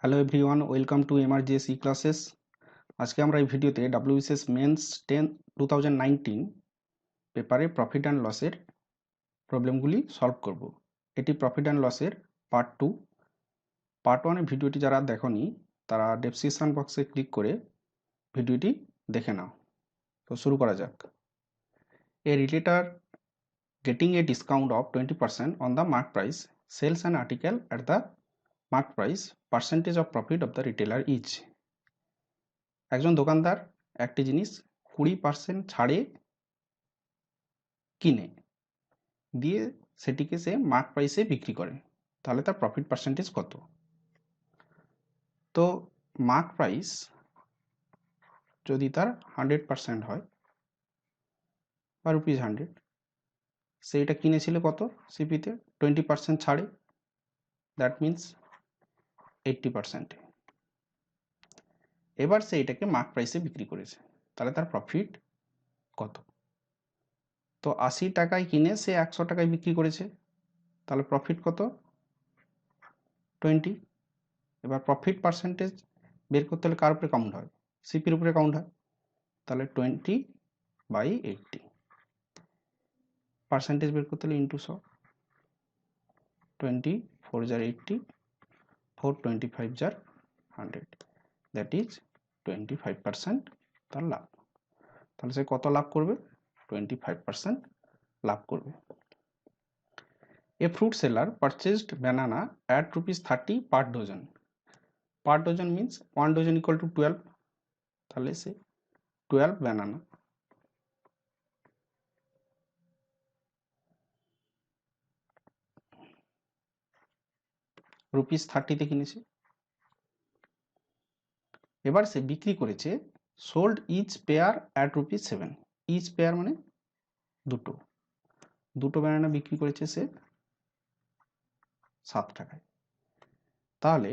Hello everyone, welcome to MRGS classes. আজকে আমরা এই ভিডিওতে ডাব্লিউবিসিএস মেন্স 2019 পেপারে প্রফিট অ্যান্ড লসের প্রবলেমগুলি সলভ করব। এটি প্রফিট অ্যান্ড লসের পার্ট 2। পার্ট 1-এর ভিডিওটি যারা দেখনি তারা ডেসক্রিপশন বক্সে ক্লিক করে ভিডিওটি দেখে নাও। তো শুরু করা যাক। A retailer getting a discount of 20% on the mark price sells an article at the mark price, percentage of profit of the retailer is. একজন দোকানদার একটি জিনিস 20% ছাড়ে কিনে দিয়ে সেটিকে সে মার্ক প্রাইসে বিক্রি করে, তাহলে তার প্রফিট পার্সেন্টেজ কত? তো মার্ক প্রাইস যদি তার 100% হয় বা ₹100, সেইটা কিনেছিল কত সিপিতে 20% ছাড়ে, দ্যাট মিনস 80%। এবার সে এটাকে মার্ক প্রাইসে বিক্রি করেছে, তাহলে তার প্রফিট কত? তো 80 টাকায় কিনে সে 100 টাকায় বিক্রি করেছে, তাহলে প্রফিট কত? 20। এবার প্রফিট পার্সেন্টেজ বের করতে হলে কার উপরে কাউন্ট হয়? সিপির উপরে কাউন্ট হয়, তাহলে 20/80। পার্সেন্টেজ বের করতে হলে into 100, 20 4 jar 80, 4 25 jar 100, that is 25% তার লাভ। তাহলে সে কত লাভ করবে? 25% লাভ করবে। এ fruit seller purchased banana at ₹30 per dozen. Per dozen means 1 dozen equal to 12, তাহলে সে 12 banana ₹30 কিনেছে। এবার সে বিক্রি করেছে sold each pair at ₹7। Each pair মানে দুটো ব্যানানা বিক্রি করেছে সে 7 টাকায়। তাহলে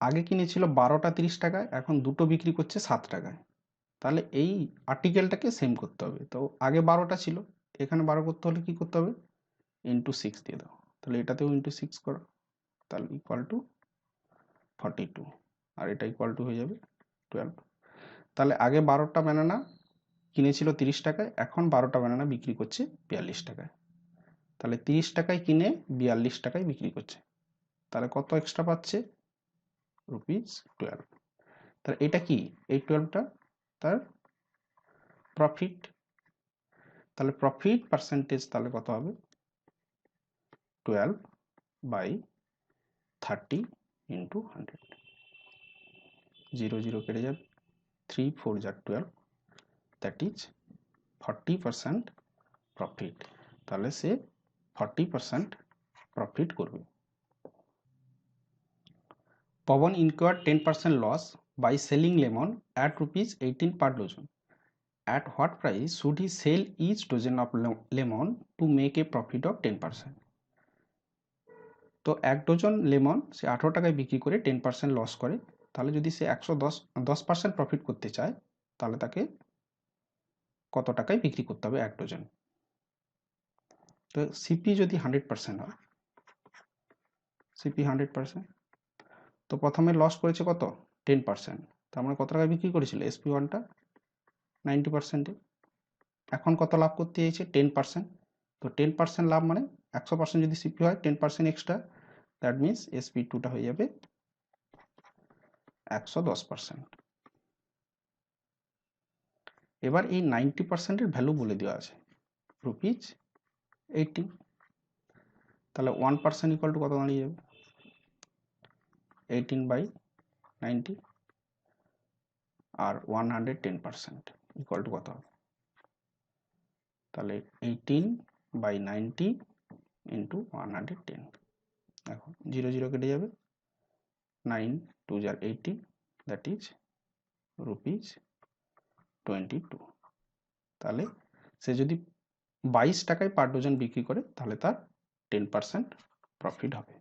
আগে কিনেছিল 12টা 30 টাকায়, এখন দুটো বিক্রি করছে 7 টাকায়। তাহলে এই আর্টিকেলটাকে সেম করতে হবে। তো আগে 12টা ছিল, এখানে 12 করতে হলে কি করতে হবে? ইন্টু 6 দিয়ে দাও। তাহলে এটাতেও ইন্টু 6 করো, তাহলে ইকুয়াল টু 42, আর এটা ইকুয়াল টু হয়ে যাবে 12। তাহলে আগে 12টা ব্যানানা কিনেছিল 30 টাকায়, এখন 12টা ব্যানানা বিক্রি করছে 42 টাকায়। তাহলে 30 টাকায় কিনে 42 টাকায় বিক্রি করছে, তাহলে কত এক্সট্রা পাচ্ছে? ₹12। তাহলে এটা কি? এই 12টা তার প্রফিট। তাহলে প্রফিট পার্সেন্টেজ তাহলে কত হবে? 12/30 ইন্টু 100, 0 0 কেটে যাবে, 3 4 jar 12, দ্যাট ইজ 40% প্রফিট। তাহলে সে 40% প্রফিট করবে। Pawan incurred 10% loss by selling lemon at ₹18 per dozen. At what price should he sell each dozen of lemon to make a profit of 10%? তো 1 dozen lemon সে 18 টাকায় বিক্রি করে 10% loss করে, তাহলে যদি সে 10% profit করতে চায়, তাহলে তাকে কত টাকায় বিক্রি করতে হবে 1 ডজন? তো সিপি যদি 100% হয়, সিপি 100%, তো প্রথমে লস করেছে কত? 10%, তার মানে কত টাকায় বিক্রি করেছিল SP1টা? 90%-এ। এখন কত লাভ করতে চাইছে? 10%। তো 10% লাভ মানে 100% যদি সিপি হয় 10% এক্সট্রা, দ্যাট মিনস SP2টা হয়ে যাবে 110%। এবার এই 90%-এর ভ্যালু বলে দেওয়া আছে ₹18। তাহলে 1% ইকুয়াল টু কত দাঁড়িয়ে যাবে? 18/90, আর 110% ইকুয়াল টু কত হবে? তাহলে 18/90 ইন্টু 110। দেখো 0 0 কেটে যাবে, 9 2 jar 80, দ্যাট ইজ ₹22। তাহলে সে যদি 22 টাকায় পার ডজন বিক্রি করে, তাহলে তার 10% প্রফিট হবে।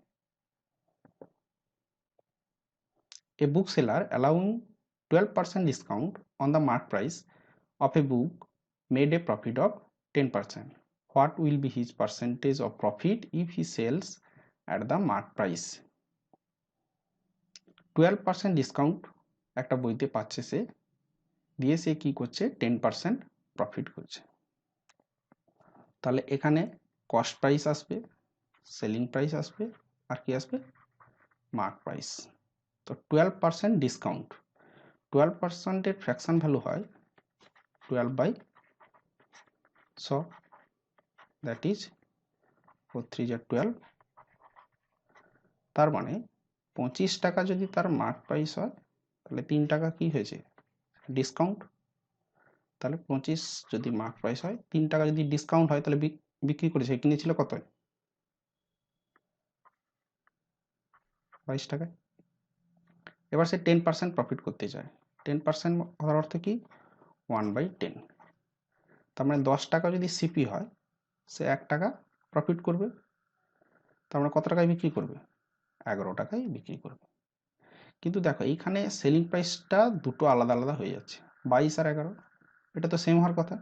A bookseller allowing 12% discount on the mark price of a book made a profit of 10%. What will be his percentage of profit if he sells at the mark price? 12% discount একটা বইতে পাচ্ছে সে, দিয়ে সে কি করছে 10% profit করছে। তাহলে এখানে cost price আসবে, সেলিং প্রাইস আসবে, আর কি আসবে মার্ক প্রাইস। তো 12% ডিসকাউন্ট, 12%-এর ফ্র্যাকশন ভ্যালু হয় 12/100, দ্যাট ইজ 4 3 যা 12। তার মানে 25 টাকা যদি তার মার্ক প্রাইস হয়, তাহলে 3 টাকা কি হয়েছে ডিসকাউন্ট। তাহলে 25 যদি মার্ক প্রাইস হয়, 3 টাকা যদি ডিসকাউন্ট হয়, তাহলে বিক্রি করেছে, কিনেছিল কত 22 টাকায়। এবার সে 10% প্রফিট করতে চায়। 10% হওয়ার অর্থ কি 1/10। তার মানে 10 টাকা যদি সিপি হয়, সে 1 টাকা প্রফিট করবে। তার মানে কত টাকায় বিক্রি করবে 11 টাকায় বিক্রি করবে। কিন্তু দেখো এইখানে সেলিং প্রাইসটা দুটো আলাদা আলাদা হয়ে যাচ্ছে, 22 আর 11, এটা তো সেম হওয়ার কথা।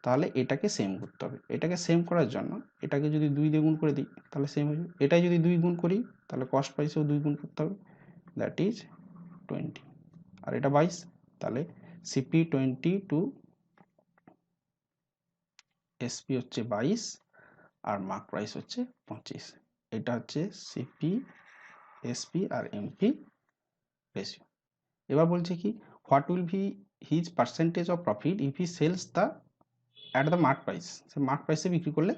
তাহলে এটাকে সেম করতে হবে। এটাকে সেম করার জন্য এটাকে যদি 2 দিয়ে গুণ করে দিই, তাহলে সেম হয়ে যাবে। এটাই যদি 2 গুণ করি, তাহলে কস্ট প্রাইসেও 2 গুণ করতে হবে, দ্যাট ইজ 20। আর এটা 22, তাহলে সিপি 20 টু এসপি হচ্ছে 22, আর মার্ক প্রাইস হচ্ছে 25। এটা হচ্ছে সিপি, এসপি আর এমপি রেশিও। এবার বলছে কি what will be his percentage of profit if he sells the at the mark price. Say mark প্রাইসে বিক্রি করলে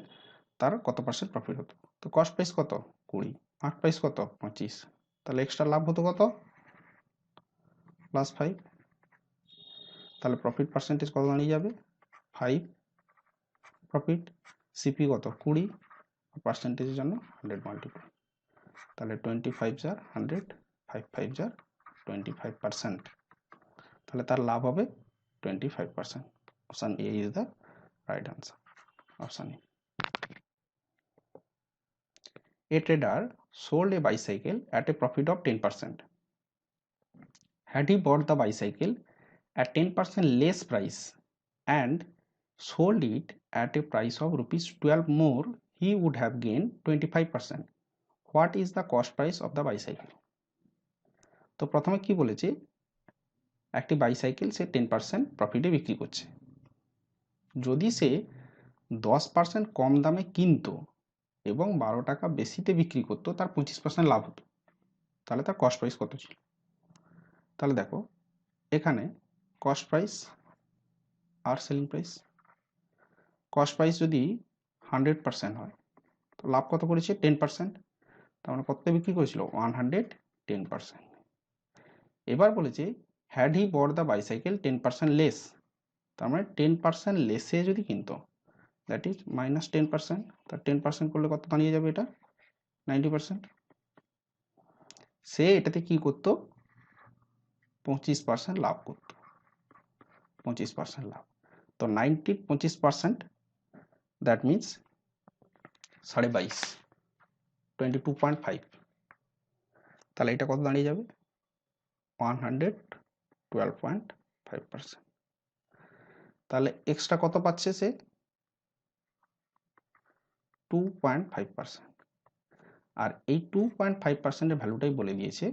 তার কত পার্সেন্ট প্রফিট হতো। তো কস্ট প্রাইস কত 20, মার্ক প্রাইস কত 25, তাহলে এক্সট্রা লাভ হতো কত +5। তাহলে প্রফিট পার্সেন্টেজ কত দাঁড়িয়ে যাবে 5 প্রফিট। সিপি কত 20, পার্সেন্টেজের জন্য 100 মাল্টিপ্লাই, তাহলে 25 যার 100, 5 5 যার 25%। তাহলে তার লাভ হবে 25%। Option A is the right answer, option A. A trader sold a bicycle at a profit of 10%. Had he bought the bicycle at 10% less price and sold it at a price of rupees 12 more, he would have gained 25%. What is the cost price of the bicycle? তো প্রথমে কি বলেছে, একটি bicycle সে 10% প্রফিটে বিক্রি করছে। যদি সে 10% কম দামে কিনতো এবং 12 টাকা বেশিতে বিক্রি করতো, তার 25% লাভ হতো। তাহলে তার কস্ট প্রাইস কত ছিল। তাহলে দেখো এখানে কস্ট প্রাইস আর সেলিং প্রাইস, কস্ট প্রাইস যদি 100% হয়, তো লাভ কত করেছে 10%। তার মানে কত বিক্রি করেছিল 110%। এবার বলেছে had he bot the bicycle 10% less, তার মানে 10% লেসে যদি কিনতো, দ্যাট ইজ -10%। তার 10% করলে কত দাঁড়িয়ে যাবে এটা 90%। সে এটাতে কি করতো 25% লাভ করতো, 25% লাভ। তো 90 25%, দ্যাট মিনস 22.5, 22.5। তাহলে এটা কত দাঁড়িয়ে যাবে 112.5%। তাহলে এক্সট্রা কত পাচ্ছে সে 2.5%। আর এই 2.5%-এর ভ্যালুটাই বলে দিয়েছে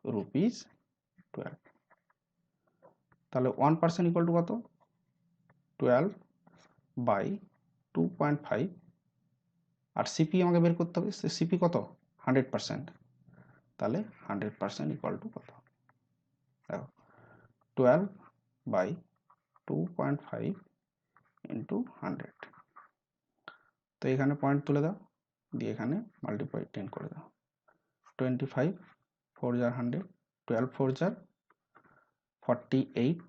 ₹12। তাহলে 1% ইকুয়াল টু কত 12/2.5। আর সিপি আমাকে বের করতে হবে, সিপি কত 100%। তাহলে 100% ইকুয়াল টু কত, দেখো 12/2.5 ইন্টু 100। তো এখানে পয়েন্ট তুলে দাও, দিয়ে এখানে মাল্টিপ্লাই 10 করে দাও। 25 4 jar 100, 12 4 jar 48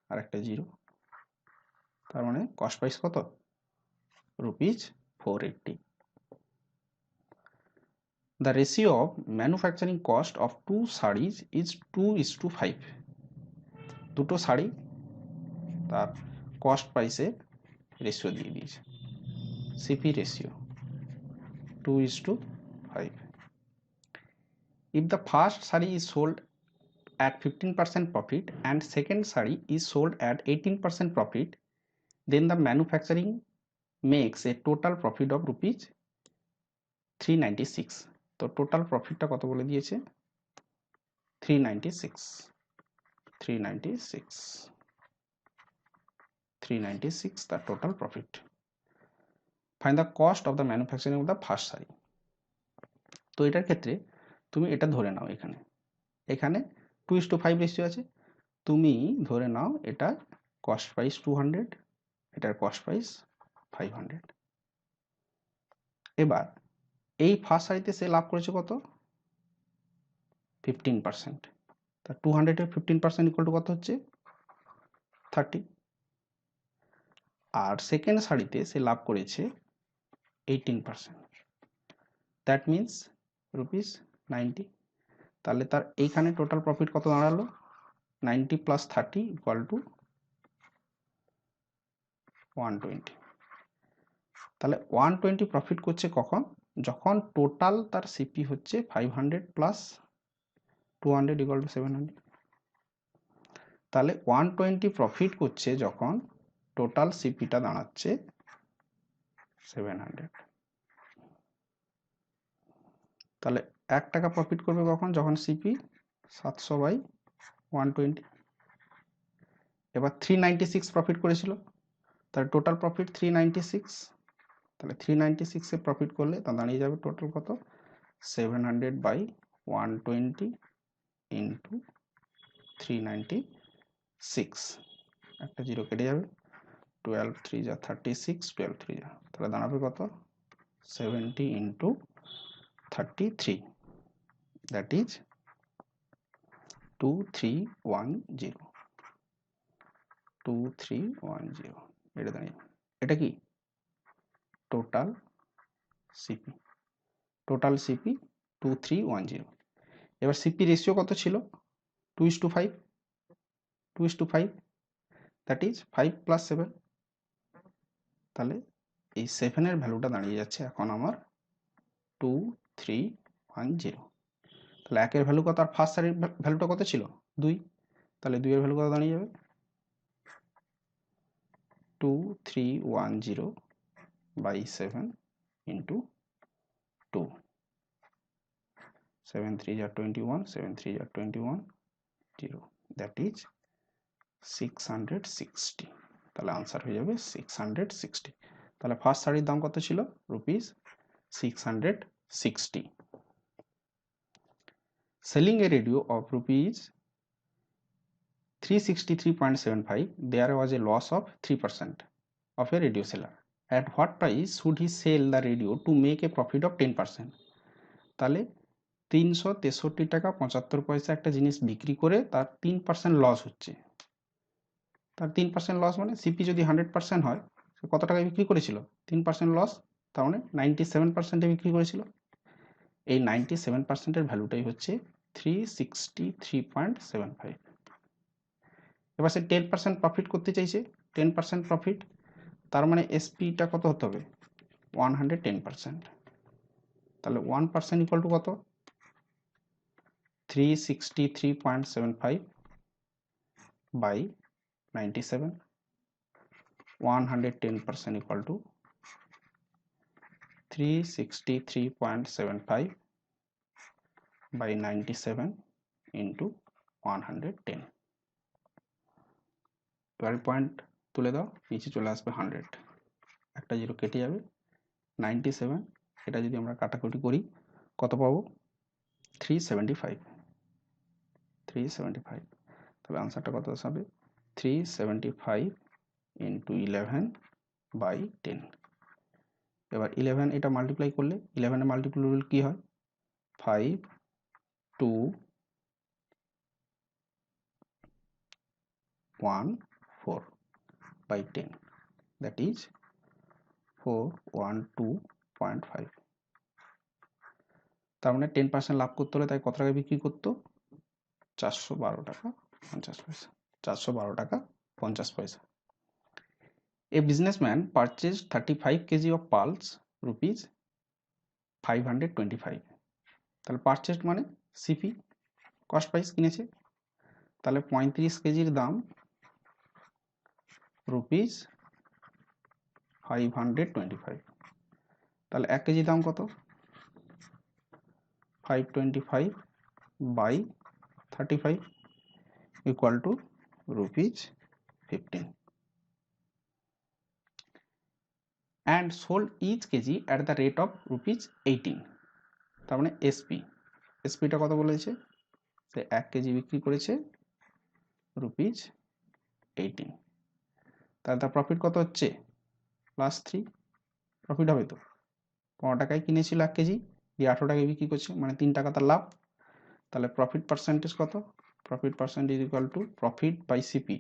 আর একটা 0। তার মানে কস্ট প্রাইস কত ₹480। The ratio of manufacturing cost of two sarees is 2:5। দুটো শাড়ি তার কস্ট প্রাইসের রেশিও দিয়ে দিয়েছে, CP ratio 2:5। If the first saree is sold at 15% profit and second saree is sold at 18% profit, then the manufacturing makes a total profit of ₹396। তো total প্রফিটটা কত বলে দিয়েছে 396 the total profit. Find the cost of the manufacturing of the first saree. তো এটার ক্ষেত্রে তুমি এটা ধরে নাও, এখানে 2:5 রেশিও আছে, তুমি ধরে নাও এটা কস্ট প্রাইস 200, এটার কস্ট প্রাইস 500। এবার এই ফার্স্ট সারিতে সে লাভ করেছে কত? 15%। তা 200 এর 15% ইকুয়াল টু কত হচ্ছে? 30। আর সেকেন্ড সারিতে সে লাভ করেছে 18%, দ্যাট মিনস ₹90। তাহলে তার এইখানে টোটাল প্রফিট কত দাঁড়ালো? 90 প্লাস 30 ইকুয়াল টু 120। তাহলে 120 প্রফিট করছে কখন? যখন টোটাল তার সিপি হচ্ছে 500 প্লাস 200 ইকুয়াল টু 700। তাহলে 120 প্রফিট করছে যখন টোটাল সিপিটা দাঁড়াচ্ছে 700। তাহলে 1 টাকা প্রফিট করবে কখন? যখন সিপি 700/120। এবার 396 প্রফিট করেছিল, তাহলে টোটাল প্রফিট 396। তাহলে 396 এ প্রফিট করলে তা দাঁড়িয়ে যাবে টোটাল কত? 700/120 ইন্টু 396, একটা জিরো কেটে যাবে, 12 3 যা 36, 12 3 যা, তাহলে দাঁড়াবে কত? 70 ইন্টু 33, দ্যাট ইজ 2310। 2310 এটা দাঁড়িয়ে, এটা কি? Total CP. Total CP 2310। এবার সিপি রেশিও কত ছিল? 2:5, 2:5, দ্যাট ইজ 5 প্লাস 7। তাহলে এই 7 এর ভ্যালুটা দাঁড়িয়ে যাচ্ছে এখন আমার 2310। তাহলে 1 এর ভ্যালু কত আর ফার্স্ট সারির ভ্যালুটা কত ছিল? 2। তাহলে 2 এর ভ্যালু কত দাঁড়িয়ে যাবে? 2310/7 ইন্টু 2, 7 3 যা 21, 7 3 যা 21, 0, দ্যাট ইজ 660। তাহলে আনসার হয়ে যাবে 660। তাহলে ফার্স্ট শাড়ির দাম কত ছিল? ₹660। Selling a radio of ₹363.75, there was a loss of 3% of a radio seller. At what price should he sell the radio to make a profit of 10%? তাহলে 363 টাকা 75 পয়সা একটা জিনিস বিক্রি করে তার 3% লস হচ্ছে। তার 3% লস মানে সিপি যদি 100% হয়, সে কত টাকায় বিক্রি করেছিল? 3% লস, তার মানে 97%-এ বিক্রি করেছিল। এই 97%-এর ভ্যালুটাই হচ্ছে 363.75। এবার সে 10% প্রফিট করতে চাইছে, 10% প্রফিট, তার মানে এসপিটা কত হতে হবে? 110%। তাহলে 1% ইকুয়াল টু কত? 363.75 by 97, 110% equal to 363.75 by 97 into 110। এবার পয়েন্ট তুলে দাও, নিচে চলে আসবে 100, একটা জিরো কেটে যাবে, 97, এটা যদি আমরা কাটাকুটি করি কত পাবো? 375। তাহলে আনসারটা কত হবে? 375 ইন্টু 11/10। এবার 11 এটা মাল্টিপ্লাই করলে 11 এর মাল্টিপ্লাই কি হয়? 5 2 1 4/10, that is 412.5। তার মানে 10% লাভ করতে হলে তাই কত টাকা বিক্রি করতো? 412 টাকা 50 পয়সা। 412 টাকা 50 পয়সা। A businessman purchased 35 kg of pulse ₹525। তাহলে পারচেসড মানে সিপি, কস্ট প্রাইস কিনেছে। তাহলে 35 কেজির দাম ₹525। তাহলে 1 কেজি দাম কত? 525 by 35 equal to rupees 15 and sold each kg at the rate of rupees 18 তার মানে এসপিটা কত বলেছে সে 1 কেজি বিক্রি করেছে রুপিস 18 তাহলে তার প্রফিট কত হচ্ছে +3 প্রফিট হবে তো 15 টাকায় কিনেছিল 1 কেজি দিয়ে 18 টাকায় বিক্রি করছে মানে 3 টাকা তার লাভ তাহলে প্রফিট পার্সেন্টেজ কত profit percentage equal to profit by CP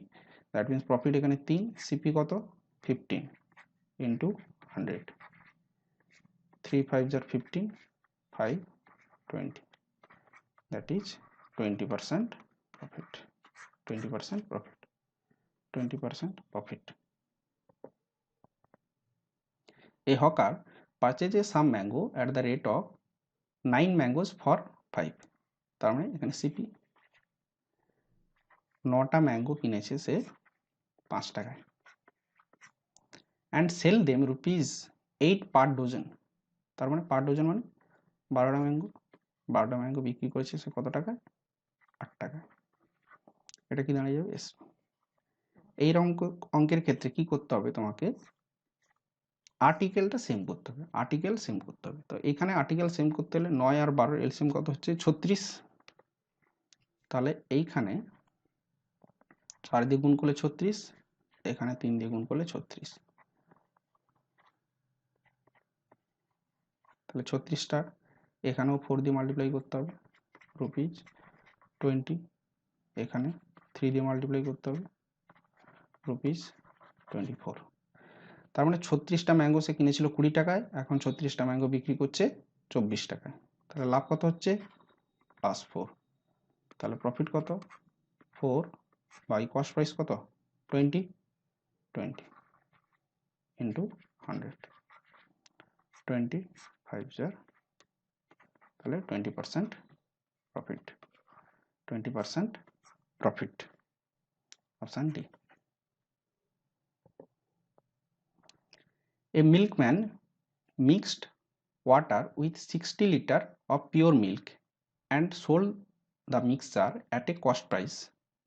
that means profit এখানে 3 সিপি কত 15 into 100 3 5 are 15 5 20 that is 20% profit 20% profit 20% profit a hawker purchases some mango at the rate of 9 mangoes for 5 তার মানে এখানে CP 9টা mango কিনেছে সে 5 টাকায় and sell them rupees 8 per dozen তার মানে per dozen মানে 12টা ম্যাঙ্গো বিক্রি করেছে সে কত টাকায় 8 টাকা এটা কি দাঁড়িয়ে যাবে এই অঙ্কের ক্ষেত্রে কি করতে হবে তোমাকে আর্টিকেলটা সেম করতে হবে তো এখানে আর্টিকেল সেম করতে হলে 9 আর 12 এলসিএম কত হচ্ছে 36 তাহলে এইখানে 4 দিয়ে গুণ করলে 36 এখানে 3 দিয়ে গুণ করলে 36 তাহলে 36টা এখানেও 4 দিয়ে মাল্টিপ্লাই করতে হবে রুপিস 20 এখানে 3 দিয়ে মাল্টিপ্লাই করতে হবে রুপিস 24 তার মানে 36টা ম্যাঙ্গো সে কিনেছিল 20 টাকায় এখন 36টা ম্যাঙ্গো বিক্রি করছে 24 টাকায় তাহলে লাভ কত হচ্ছে +4 তাহলে প্রফিট কত 4 বাই কস্ট প্রাইস কত 20 ইন্টু 100 20 5 তাহলে 20% profit 20% profit option D A milkman mixed water with 60 liters of pure milk and sold the mixture at a cost price,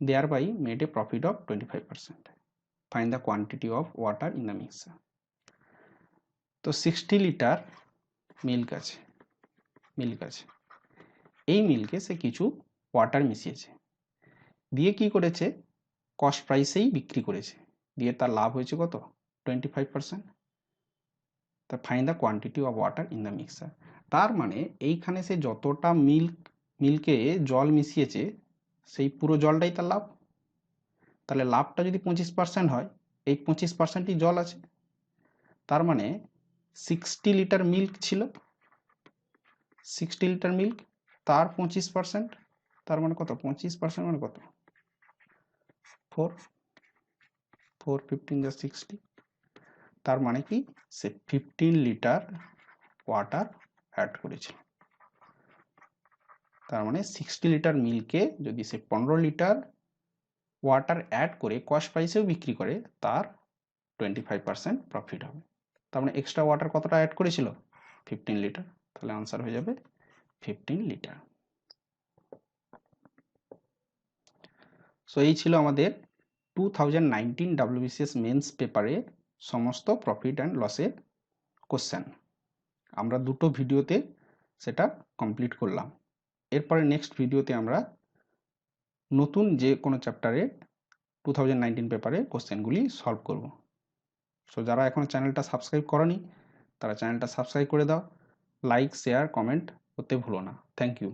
thereby made a profit of 25%. Find the quantity of water in the mixture. তো 60 litre milk আছে এই মিল্কে সে কিছু water মিশিয়েছে দিয়ে কি করেছে cost প্রাইসেই বিক্রি করেছে দিয়ে তার লাভ হয়েছে কত 25%. Find the quantity of water in the mixer তার মানে এইখানে সে যতটা মিল্কে জল মিশিয়েছে সেই পুরো জলটাই তার লাভ তাহলে লাভটা যদি 25% হয় এই 25%ই জল আছে তার মানে 60 লিটার মিল্ক ছিল 60 লিটার মিল্ক তার 25% তার মানে কত 25% মানে কত 4 15 60 তার মানে কি সে 15 লিটার ওয়াটার অ্যাড করেছিল তার মানে 60 লিটার মিল্কে যদি সে 15 লিটার ওয়াটার অ্যাড করে কস্ট প্রাইসেও বিক্রি করে তার 25% প্রফিট হবে তার মানে এক্সট্রা ওয়াটার কতটা অ্যাড করেছিল 15 লিটার তাহলে आंसर হয়ে যাবে 15 লিটার সো এই ছিল আমাদের 2019 WBCS মেন্স পেপারে সমস্ত প্রফিট এন্ড লসের কোশ্চেন আমরা দুটো ভিডিওতে সেটা কমপ্লিট করলাম এরপরে নেক্সট ভিডিওতে আমরা নতুন যে কোনো চ্যাপ্টারে 2019 পেপারে কোশ্চেনগুলি সলভ করব সো যারা এখনো চ্যানেলটা সাবস্ক্রাইব করনি তারা চ্যানেলটা সাবস্ক্রাইব করে দাও লাইক শেয়ার কমেন্ট করতে ভুলো না থ্যাংক ইউ